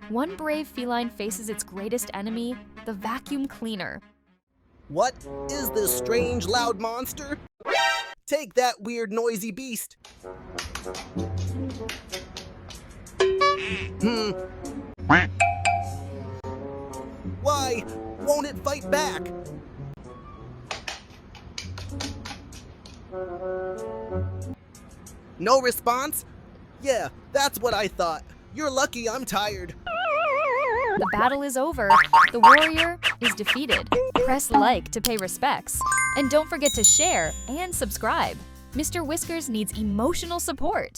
One brave feline faces its greatest enemy, the vacuum cleaner. What is this strange, loud monster? Take that weird, noisy beast. Why won't it fight back? No response? Yeah, that's what I thought. You're lucky I'm tired. The battle is over. The warrior is defeated. Press like to pay respects. And don't forget to share and subscribe. Mr. Whiskers needs emotional support.